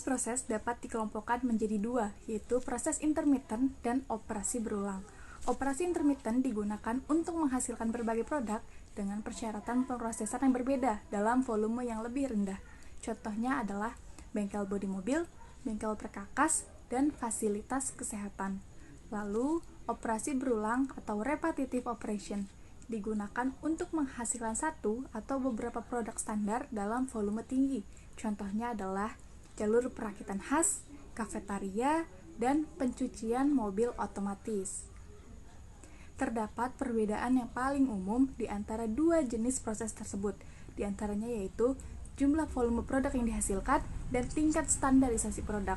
proses dapat dikelompokkan menjadi dua, yaitu proses intermittent dan operasi berulang. Operasi intermittent digunakan untuk menghasilkan berbagai produk dengan persyaratan pemrosesan yang berbeda dalam volume yang lebih rendah. Contohnya adalah bengkel bodi mobil, bengkel perkakas, dan fasilitas kesehatan. Lalu, operasi berulang atau repetitive operation digunakan untuk menghasilkan satu atau beberapa produk standar dalam volume tinggi. Contohnya adalah jalur perakitan khas, kafetaria, dan pencucian mobil otomatis. Terdapat perbedaan yang paling umum di antara dua jenis proses tersebut, di antaranya yaitu jumlah volume produk yang dihasilkan dan tingkat standarisasi produk.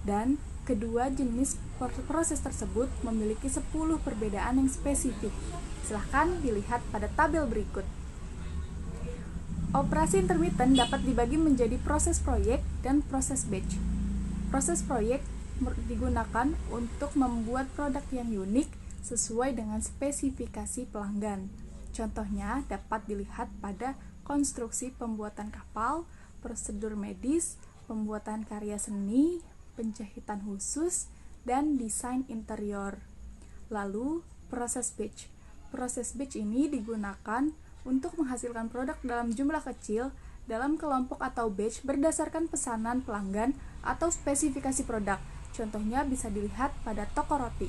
Dan kedua jenis proses tersebut memiliki 10 perbedaan yang spesifik. Silahkan dilihat pada tabel berikut. Operasi intermittent dapat dibagi menjadi proses proyek dan proses batch. Proses proyek digunakan untuk membuat produk yang unik sesuai dengan spesifikasi pelanggan. Contohnya dapat dilihat pada konstruksi pembuatan kapal, prosedur medis, pembuatan karya seni, penjahitan khusus, dan desain interior. Lalu, proses batch. Proses batch ini digunakan untuk menghasilkan produk dalam jumlah kecil dalam kelompok atau batch berdasarkan pesanan pelanggan atau spesifikasi produk. Contohnya bisa dilihat pada toko roti.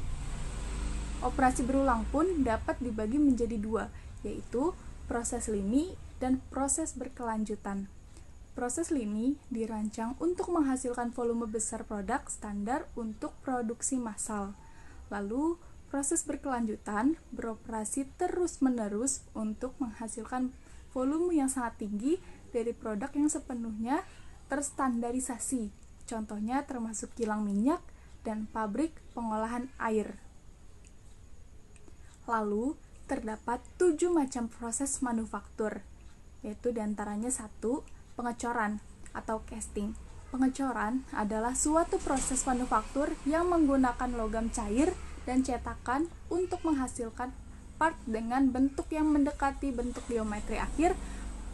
Operasi berulang pun dapat dibagi menjadi dua, yaitu proses lini dan proses berkelanjutan. Proses lini dirancang untuk menghasilkan volume besar produk standar untuk produksi massal. Lalu, proses berkelanjutan beroperasi terus-menerus untuk menghasilkan volume yang sangat tinggi dari produk yang sepenuhnya terstandarisasi. Contohnya termasuk kilang minyak dan pabrik pengolahan air. Lalu, terdapat 7 macam proses manufaktur, yaitu diantaranya 1. Pengecoran atau casting. Pengecoran adalah suatu proses manufaktur yang menggunakan logam cair dan cetakan untuk menghasilkan part dengan bentuk yang mendekati bentuk geometri akhir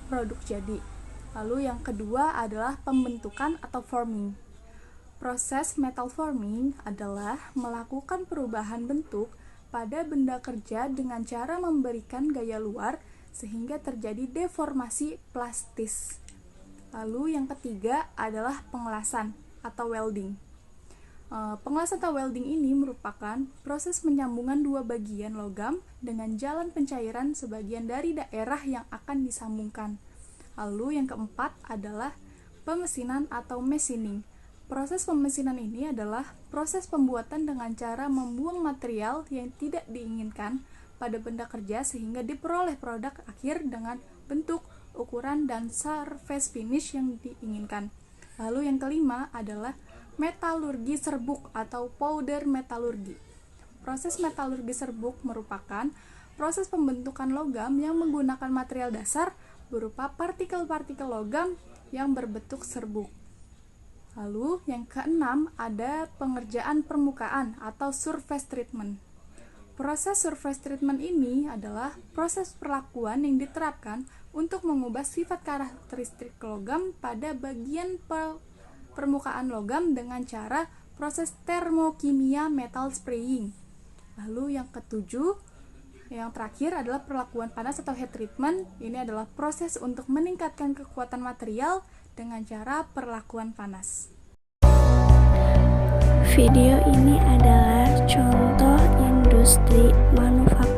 produk jadi. Lalu yang kedua adalah pembentukan atau forming. Proses metal forming adalah melakukan perubahan bentuk pada benda kerja dengan cara memberikan gaya luar sehingga terjadi deformasi plastis. Lalu yang ketiga adalah pengelasan atau welding. Pengelasan atau welding ini merupakan proses penyambungan dua bagian logam dengan jalan pencairan sebagian dari daerah yang akan disambungkan. Lalu yang keempat adalah pemesinan atau machining. Proses pemesinan ini adalah proses pembuatan dengan cara membuang material yang tidak diinginkan pada benda kerja sehingga diperoleh produk akhir dengan bentuk, ukuran, dan surface finish yang diinginkan. Lalu yang kelima adalah metalurgi serbuk atau powder metalurgi. Proses metalurgi serbuk merupakan proses pembentukan logam yang menggunakan material dasar berupa partikel-partikel logam yang berbentuk serbuk. Lalu yang keenam ada pengerjaan permukaan atau surface treatment. Proses surface treatment ini adalah proses perlakuan yang diterapkan untuk mengubah sifat karakteristik logam pada bagian permukaan logam dengan cara proses termokimia metal spraying. Lalu yang ketujuh, yang terakhir adalah perlakuan panas atau heat treatment. Ini adalah proses untuk meningkatkan kekuatan material dengan cara perlakuan panas. Video ini adalah contoh industri manufaktur